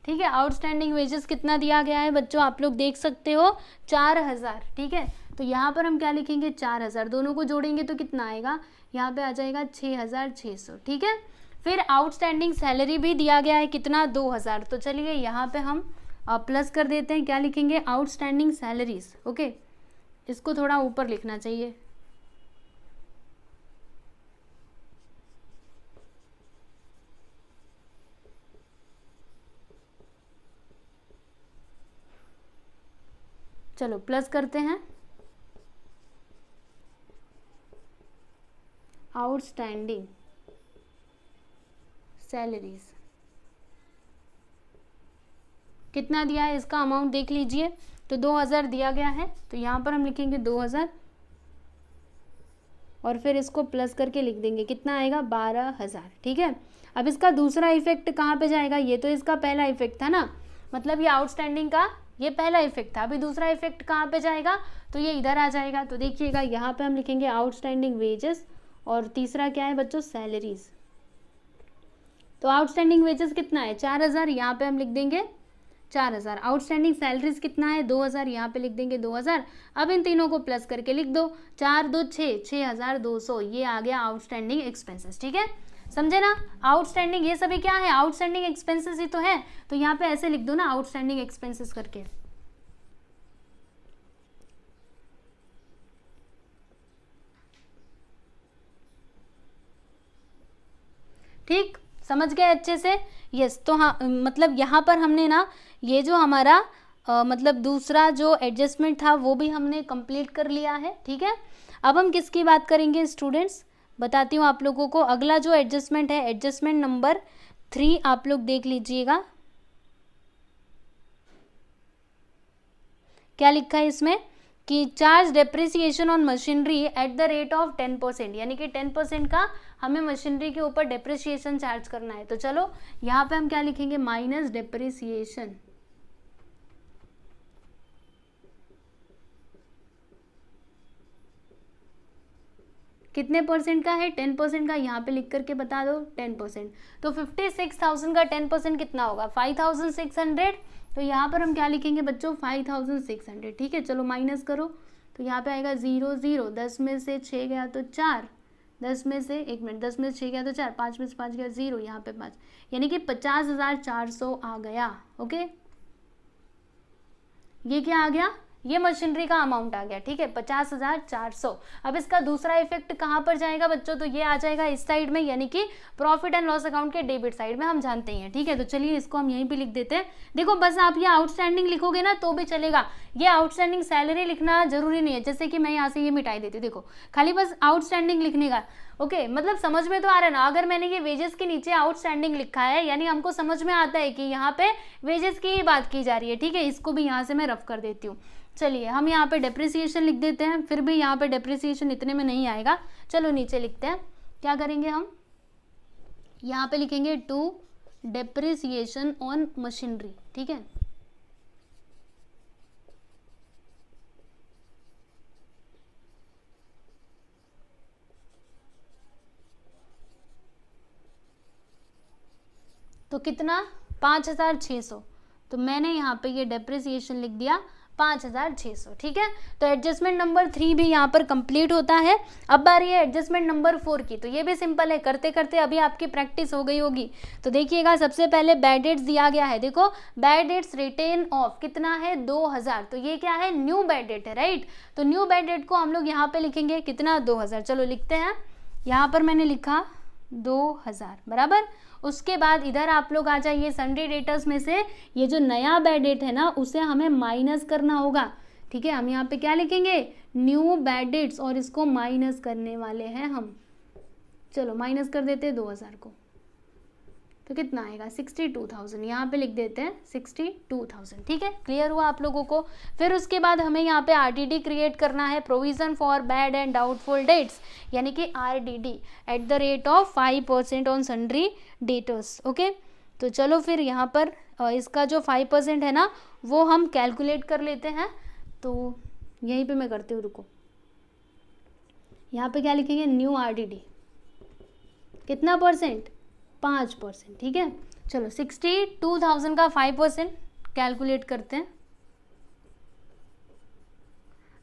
ठीक है। आउटस्टैंडिंग वेजेस कितना दिया गया है बच्चों, आप लोग देख सकते हो 4,000, ठीक है। तो यहाँ पर हम क्या लिखेंगे 4,000, दोनों को जोड़ेंगे तो कितना आएगा, यहाँ पे आ जाएगा 6,600, ठीक है। फिर आउटस्टैंडिंग सैलरी भी दिया गया है कितना, 2,000। तो चलिए यहाँ पे हम प्लस कर देते हैं, क्या लिखेंगे, आउटस्टैंडिंग सैलरीज, ओके। इसको थोड़ा ऊपर लिखना चाहिए, चलो प्लस करते हैं, आउटस्टैंडिंग सैलरीज कितना दिया है, इसका अमाउंट देख लीजिए। तो 2000 दिया गया है, तो यहाँ पर हम लिखेंगे 2000 और फिर इसको प्लस करके लिख देंगे, कितना आएगा 12000। ठीक है, अब इसका दूसरा इफेक्ट कहाँ पे जाएगा, ये तो इसका पहला इफेक्ट था ना, मतलब ये आउटस्टैंडिंग का ये पहला इफेक्ट था। अभी दूसरा इफेक्ट कहाँ पे जाएगा, तो ये इधर आ जाएगा। तो देखिएगा यहाँ पे हम लिखेंगे आउटस्टैंडिंग वेजेस और तीसरा क्या है बच्चों, सैलरीज। तो आउटस्टैंडिंग वेजेस कितना है 4000, यहाँ पे हम लिख देंगे 4000। आउटस्टैंडिंग सैलरीज कितना है 2000, यहाँ पे लिख देंगे 2000। अब इन तीनों को प्लस करके लिख दो, 4 2 6 6200, ये आ गया आउटस्टैंडिंग एक्सपेंसेस। ठीक है, समझे ना। आउटस्टैंडिंग ये सभी क्या है, आउटस्टैंडिंग एक्सपेंसेस ही तो है, तो यहाँ पे ऐसे लिख दो ना आउटस्टैंडिंग एक्सपेंसेस करके। ठीक, समझ गए अच्छे से। यस, तो हाँ मतलब यहाँ पर हमने ना ये जो हमारा मतलब दूसरा जो एडजस्टमेंट था वो भी हमने कंप्लीट कर लिया है। ठीक है, अब हम किसकी बात करेंगे स्टूडेंट्स, बताती हूँ आप लोगों को। अगला जो एडजस्टमेंट है एडजस्टमेंट नंबर 3, आप लोग देख लीजिएगा क्या लिखा है इसमें कि charge depreciation on machinery at the rate of 10%, यानी कि 10% का हमें मशीनरी के ऊपर डेप्रिसिएशन चार्ज करना है। तो चलो यहाँ पे हम क्या लिखेंगे, माइनस डेप्रिसिएशन। कितने परसेंट का है, 10% का, यहाँ पे लिख करके बता दो 10%। तो 56,000 का 10% कितना होगा 5600। तो यहाँ पर हम क्या लिखेंगे बच्चों 5600। ठीक है, चलो माइनस करो, तो यहाँ पे आएगा 0 0, 10 में से 6 गया तो 4, 10 में से 1 मिनट 10 में से 6 गया तो 4, 5 में से 5 गया 0, यहाँ पे 5, यानी कि 50,400 आ गया। ओके, ये क्या आ गया, ये मशीनरी का अमाउंट आ गया। ठीक है, 50,400। अब इसका दूसरा इफेक्ट कहाँ पर जाएगा बच्चों, तो ये आ जाएगा इस साइड में, यानी कि प्रॉफिट एंड लॉस अकाउंट के डेबिट साइड में, हम जानते हैं। ठीक है, तो चलिए इसको हम यहीं पे लिख देते हैं। देखो बस आप ये आउटस्टैंडिंग लिखोगे ना तो भी चलेगा, ये आउटस्टैंडिंग सैलरी लिखना जरूरी नहीं है। जैसे कि मैं यहाँ से ये मिटाई देती हूँ, देखो खाली बस आउटस्टैंडिंग लिखने का। ओके, मतलब समझ में तो आ रहा है ना। अगर मैंने ये वेजेस के नीचे आउटस्टैंडिंग लिखा है, यानी हमको समझ में आता है कि यहाँ पे वेजेस की ही बात की जा रही है। ठीक है, इसको भी यहाँ से मैं रफ कर देती हूँ। चलिए हम यहाँ पे डेप्रिसिएशन लिख देते हैं, फिर भी यहाँ पे डेप्रिसिएशन इतने में नहीं आएगा। चलो नीचे लिखते हैं, क्या करेंगे हम, यहाँ पे लिखेंगे टू डेप्रिसिएशन ऑन मशीनरी। ठीक है, तो कितना 5600। तो मैंने यहाँ पे ये डेप्रिसिएशन लिख दिया 5600। ठीक है, तो एडजस्टमेंट नंबर 3 भी यहाँ पर कंप्लीट होता है। अब बारी है एडजस्टमेंट नंबर 4 की, तो ये भी सिंपल है, करते करते अभी आपकी प्रैक्टिस हो गई होगी। तो देखिएगा सबसे पहले बैड डेट्स दिया गया है, देखो बैड डेट्स रिटेन ऑफ कितना है 2000, तो ये क्या है न्यू बैड डेट है, राइट। तो न्यू बैड डेट को हम लोग यहाँ पे लिखेंगे कितना 2000। चलो लिखते हैं, यहाँ पर मैंने लिखा 2000 बराबर। उसके बाद इधर आप लोग आ जाइए, सन्डे डेटर्स में से ये जो नया बैड डेट है ना उसे हमें माइनस करना होगा। ठीक है, हम यहाँ पे क्या लिखेंगे न्यू बैड डेट्स और इसको माइनस करने वाले हैं हम। चलो माइनस कर देते हैं 2000 को, तो कितना आएगा 62,000, यहाँ पे लिख देते हैं 62,000। ठीक है, क्लियर हुआ आप लोगों को। फिर उसके बाद हमें यहाँ पे आरडीडी क्रिएट करना है, provision for bad and doubtful debts, यानी कि RDD at the rate of 5% on sundry debtors. Okay, तो चलो फिर यहाँ पर इसका जो 5% है ना वो हम कैलकुलेट कर लेते हैं। तो यहीं पे मैं करती हूँ, रुको, यहाँ पे क्या लिखेंगे न्यू आरडीडी कितना परसेंट 5%। ठीक है, चलो 62,000 का 5% कैलकुलेट करते हैं।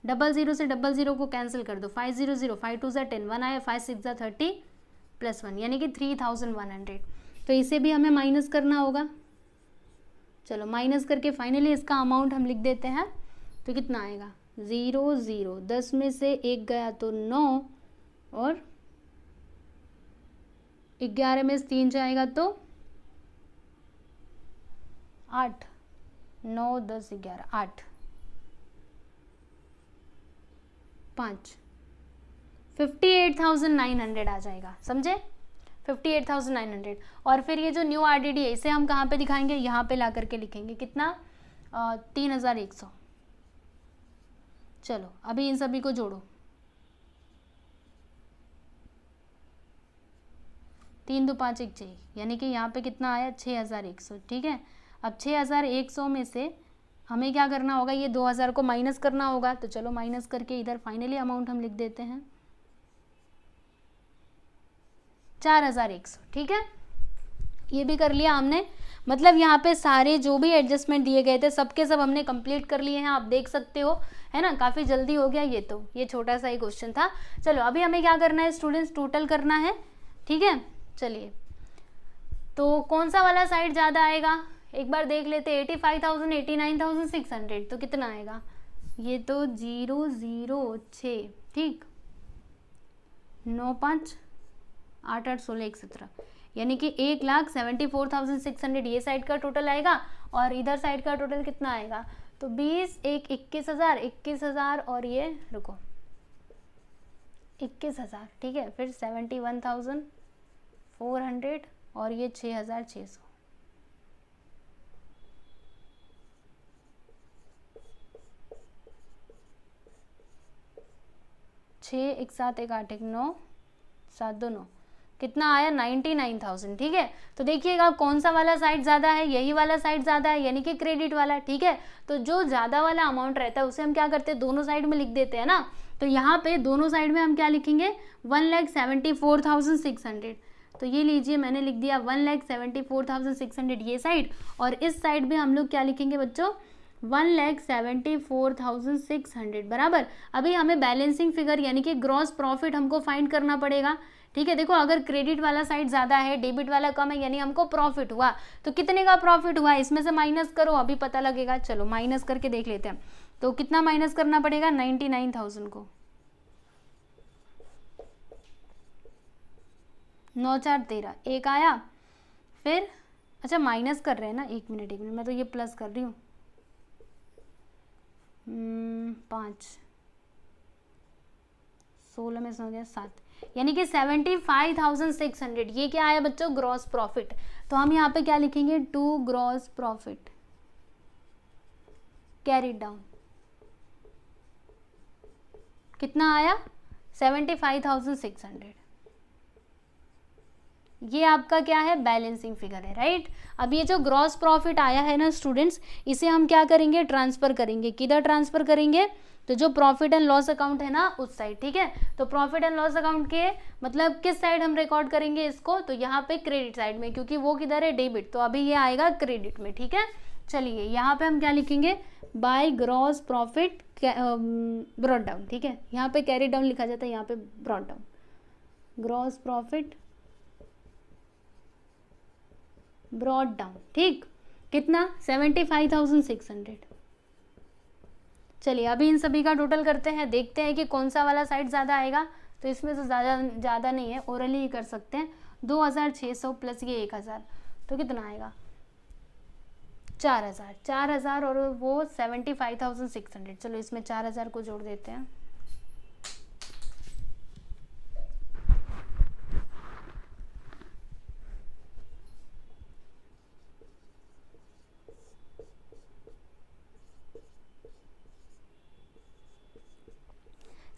00 से 00 को कैंसिल कर दो, 500, 5 2 ज़ा 10, 1 आया, 5 6 ज़ा 30 प्लस 1 यानी कि 3100। तो इसे भी हमें माइनस करना होगा। चलो माइनस करके फाइनली इसका अमाउंट हम लिख देते हैं। तो कितना आएगा 0 0, 10 में से 1 गया तो 9, और 11 में से 3 जाएगा तो 8, 9 10 11 8। 5 58,900 आ जाएगा, समझे? 58,900। और फिर ये जो न्यू आरडीडी है इसे हम कहाँ पे दिखाएंगे, यहाँ पे ला करके लिखेंगे कितना, 3,100। चलो अभी इन सभी को जोड़ो, 3 2 5 1 6, यानी कि यहाँ पे कितना आया 6,100। ठीक है, अब 6,100 में से हमें क्या करना होगा, ये 2,000 को माइनस करना होगा। तो चलो माइनस करके इधर फाइनली अमाउंट हम लिख देते हैं 4,100। ठीक है, ये भी कर लिया हमने। मतलब यहाँ पे सारे जो भी एडजस्टमेंट दिए गए थे सबके सब हमने कंप्लीट कर लिए हैं, आप देख सकते हो, है ना, काफ़ी जल्दी हो गया। ये छोटा सा ही क्वेश्चन था। चलो अभी हमें क्या करना है स्टूडेंट्स, टोटल करना है। ठीक है, चलिए तो कौन सा वाला साइड ज़्यादा आएगा एक बार देख लेते हैं। 85,000 89,600 तो कितना आएगा, ये तो 006, ठीक, 9 5 8 8 16 1 17, यानी कि 1,74,600 ये साइड का टोटल आएगा और इधर साइड का टोटल कितना आएगा, तो 20 1 21,000 और ये रुको 21,000। ठीक है, फिर 71,400 और ये 6,600। 6 1 7 1 8 1 9 7 2 9 कितना आया 99,000। ठीक है, तो देखिएगा कौन सा वाला साइड ज़्यादा है, यही वाला साइड ज़्यादा है, यानी कि क्रेडिट वाला। ठीक है, तो जो ज़्यादा वाला अमाउंट रहता है उसे हम क्या करते हैं, दोनों साइड में लिख देते हैं ना। तो यहाँ पे दोनों साइड में हम क्या लिखेंगे, 1,74,600। तो ये लीजिए मैंने लिख दिया 1,74,600 ये साइड, और इस साइड में हम लोग क्या लिखेंगे बच्चों, 1,74,600 बराबर। अभी हमें बैलेंसिंग फिगर यानी कि ग्रॉस प्रॉफिट हमको फाइंड करना पड़ेगा। ठीक है, देखो अगर क्रेडिट वाला साइड ज़्यादा है डेबिट वाला कम है, यानी हमको प्रॉफिट हुआ, तो कितने का प्रॉफिट हुआ इसमें से माइनस करो, अभी पता लगेगा। चलो माइनस करके देख लेते हैं, तो कितना माइनस करना पड़ेगा, 99,000 को 9 4 13 एक आया। फिर अच्छा माइनस कर रहे हैं ना, एक मिनट मैं तो ये प्लस कर रही हूँ, 5 16 में से हो गया 7, यानी कि 75,600 ये क्या आया बच्चों, ग्रॉस प्रॉफिट। तो हम यहाँ पे क्या लिखेंगे, to gross profit carry down, कितना आया 75,600। ये आपका क्या है, बैलेंसिंग फिगर है, राइट। अब ये जो ग्रॉस प्रॉफिट आया है ना स्टूडेंट्स, इसे हम क्या करेंगे, ट्रांसफर करेंगे। किधर ट्रांसफर करेंगे, तो जो प्रॉफिट एंड लॉस अकाउंट है ना उस साइड। ठीक है, तो प्रॉफिट एंड लॉस अकाउंट के मतलब किस साइड हम रिकॉर्ड करेंगे इसको, तो यहाँ पे क्रेडिट साइड में, क्योंकि वो किधर है, डेबिट, तो अभी ये आएगा क्रेडिट में। ठीक है, चलिए यहाँ पे हम क्या लिखेंगे, by gross profit brought down. ठीक है, यहाँ पे कैरी डाउन लिखा जाता है, यहाँ पे brought down, gross profit brought down. ठीक, कितना 75,600। चलिए अभी इन सभी का टोटल करते हैं, देखते हैं कि कौन सा वाला साइड ज़्यादा आएगा। तो इसमें से ज़्यादा नहीं है, ओरली ही कर सकते हैं। 2,600 प्लस ये 1,000 तो कितना आएगा, 4,000 और वो 75,600। चलो इसमें 4,000 को जोड़ देते हैं।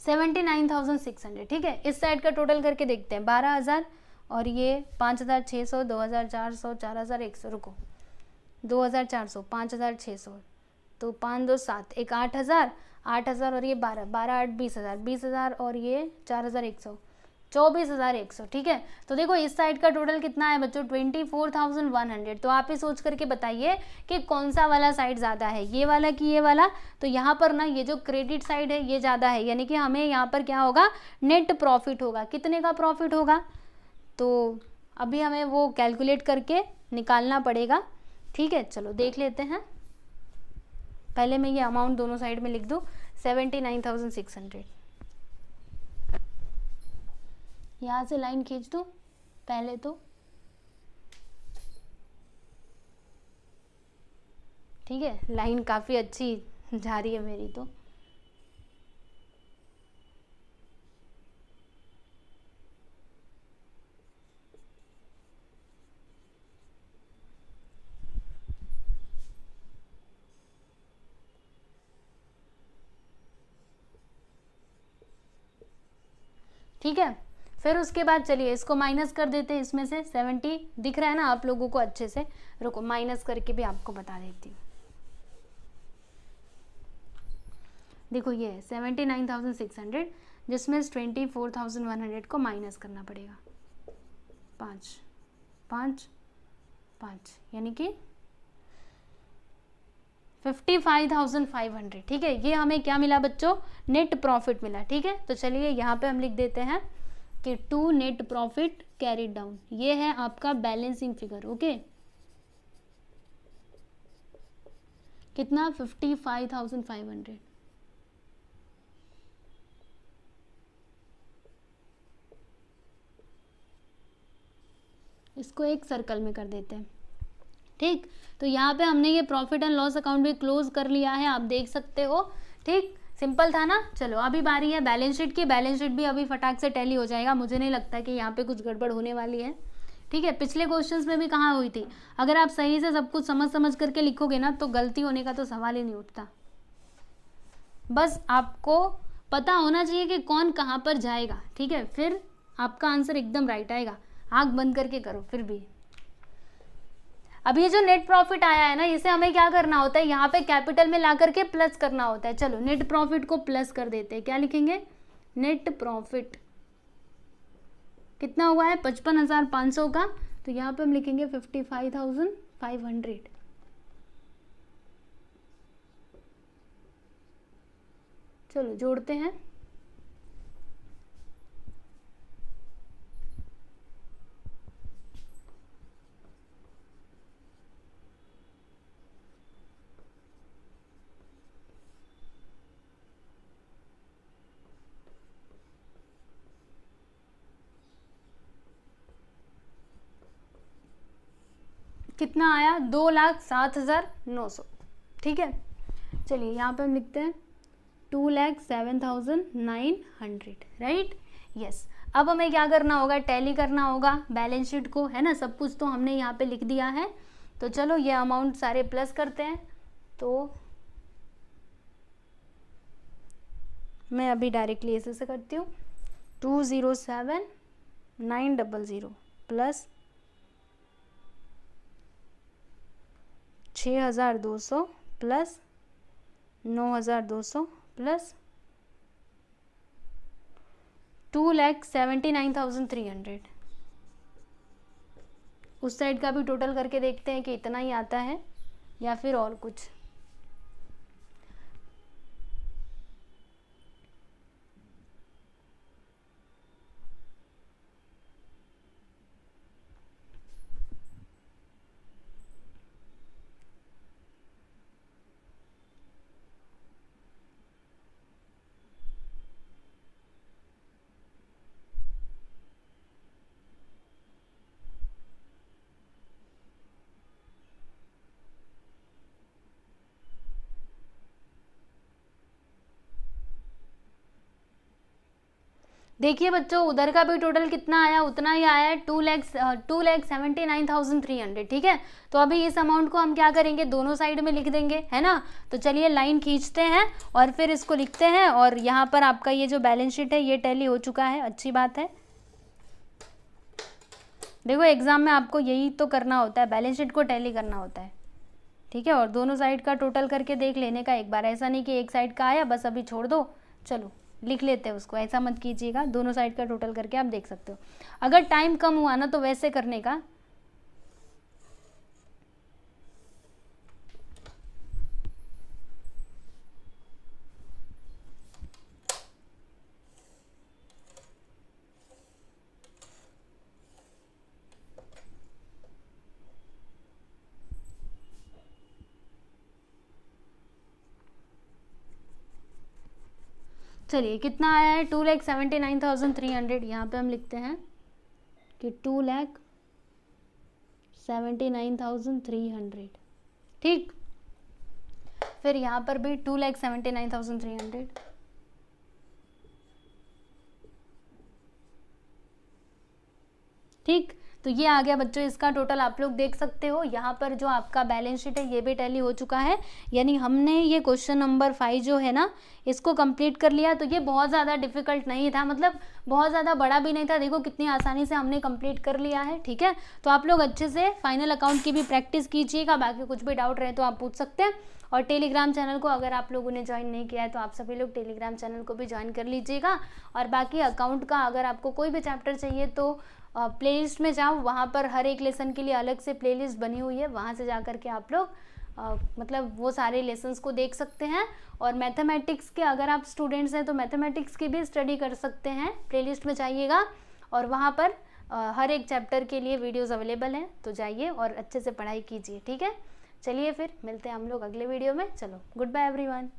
$79,600। ठीक है, इस साइड का टोटल करके देखते हैं, 12,000 और ये 5,600 2,400 4,100, रुको 2,400 5,600 तो 5 2 7 एक 8,000 और ये 12 8 20,000 20,000 और ये 4,100 24,100। ठीक है, तो देखो इस साइड का टोटल कितना है बच्चों, 24,100। तो आप ही सोच करके बताइए कि कौन सा वाला साइड ज़्यादा है, ये वाला कि ये वाला। तो यहाँ पर ना ये जो क्रेडिट साइड है ये ज़्यादा है, यानी कि हमें यहाँ पर क्या होगा, नेट प्रॉफिट होगा। कितने का प्रॉफिट होगा, तो अभी हमें वो कैलकुलेट करके निकालना पड़ेगा। ठीक है, चलो देख लेते हैं। पहले मैं ये अमाउंट दोनों साइड में लिख दूँ, 79,600। यहाँ से लाइन खींच दूँ पहले तो, ठीक है, लाइन काफ़ी अच्छी जा रही है मेरी तो। ठीक है। फिर उसके बाद चलिए इसको माइनस कर देते हैं, इसमें से 70 दिख रहा है ना आप लोगों को अच्छे से, रुको माइनस करके भी आपको बता देती हूँ। देखो ये 79,600, जिसमें 24,100 को माइनस करना पड़ेगा, 5 5 5 यानी कि 55,500। ठीक है, ये हमें क्या मिला बच्चों, नेट प्रॉफिट मिला। ठीक है, तो चलिए यहाँ पे हम लिख देते हैं कि to net profit carried down, ये है आपका बैलेंसिंग फिगर। ओके, कितना, 55,500। इसको एक सर्कल में कर देते हैं। ठीक, तो यहाँ पे हमने ये प्रॉफिट एंड लॉस अकाउंट भी क्लोज कर लिया है, आप देख सकते हो। ठीक, सिंपल था ना। चलो अभी बारी है बैलेंस शीट की। बैलेंस शीट भी अभी फटाक से टैली हो जाएगा, मुझे नहीं लगता कि यहाँ पे कुछ गड़बड़ होने वाली है। ठीक है, पिछले क्वेश्चंस में भी कहाँ हुई थी, अगर आप सही से सब कुछ समझ समझ करके लिखोगे ना तो गलती होने का तो सवाल ही नहीं उठता। बस आपको पता होना चाहिए कि कौन कहाँ पर जाएगा। ठीक है, फिर आपका आंसर एकदम राइट आएगा। आंख बंद करके करो फिर भी। अब ये जो नेट प्रॉफिट आया है ना, इसे हमें क्या करना होता है, यहाँ पे कैपिटल में ला करके प्लस करना होता है। चलो नेट प्रॉफिट को प्लस कर देते हैं, क्या लिखेंगे, नेट प्रॉफिट कितना हुआ है 55,500 का, तो यहाँ पे हम लिखेंगे 55,500। चलो जोड़ते हैं, कितना आया, 2,07,900। ठीक है, चलिए यहाँ पे हम लिखते हैं 2,07,900। Right, yes. अब हमें क्या करना होगा, टैली करना होगा बैलेंस शीट को, है ना। सब कुछ तो हमने यहाँ पे लिख दिया है, तो चलो ये अमाउंट सारे प्लस करते हैं। तो मैं अभी डायरेक्टली ऐसे से करती हूँ, 207,900 प्लस 6,200 प्लस 9,200 प्लस 2,79,300। उस साइड का भी टोटल करके देखते हैं कि इतना ही आता है या फिर और कुछ। देखिए बच्चों, उधर का भी टोटल कितना आया, उतना ही आया है, 2,79,300। ठीक है, तो अभी इस अमाउंट को हम क्या करेंगे, दोनों साइड में लिख देंगे, है ना। तो चलिए लाइन खींचते हैं और फिर इसको लिखते हैं, और यहाँ पर आपका ये जो बैलेंस शीट है ये टैली हो चुका है, अच्छी बात है। देखो एग्जाम में आपको यही तो करना होता है, बैलेंस शीट को टैली करना होता है। ठीक है, और दोनों साइड का टोटल करके देख लेने का एक बार, ऐसा नहीं कि एक साइड का आया बस अभी छोड़ दो। चलो लिख लेते हैं उसको, ऐसा मत कीजिएगा, दोनों साइड का टोटल करके आप देख सकते हो। अगर टाइम कम हुआ ना तो वैसे करने का, चलिए कितना आया है, 2,79,300। यहाँ पे हम लिखते हैं कि 2,79,300। ठीक, फिर यहाँ पर भी 2,79,300। ठीक, तो ये आ गया बच्चों इसका टोटल, आप लोग देख सकते हो यहाँ पर जो आपका बैलेंस शीट है ये भी टैली हो चुका है, यानी हमने ये क्वेश्चन नंबर 5 जो है ना इसको कंप्लीट कर लिया। तो ये बहुत ज़्यादा डिफिकल्ट नहीं था, मतलब बहुत ज़्यादा बड़ा भी नहीं था, देखो कितनी आसानी से हमने कंप्लीट कर लिया है। ठीक है, तो आप लोग अच्छे से फाइनल अकाउंट की भी प्रैक्टिस कीजिएगा, बाकी कुछ भी डाउट रहे तो आप पूछ सकते हैं। और टेलीग्राम चैनल को अगर आप लोगों ने ज्वाइन नहीं किया है तो आप सभी लोग टेलीग्राम चैनल को भी ज्वाइन कर लीजिएगा। और बाकी अकाउंट का अगर आपको कोई भी चैप्टर चाहिए तो प्लेलिस्ट में जाओ, वहाँ पर हर एक लेसन के लिए अलग से प्लेलिस्ट बनी हुई है, वहाँ से जा कर के आप लोग मतलब वो सारे लेसन्स को देख सकते हैं। और मैथमेटिक्स के अगर आप स्टूडेंट्स हैं तो मैथमेटिक्स की भी स्टडी कर सकते हैं, प्लेलिस्ट में जाइएगा और वहाँ पर हर एक चैप्टर के लिए वीडियोज़ अवेलेबल हैं, तो जाइए और अच्छे से पढ़ाई कीजिए। ठीक है, चलिए फिर मिलते हैं हम लोग अगले वीडियो में। चलो, गुड बाय एवरीवन।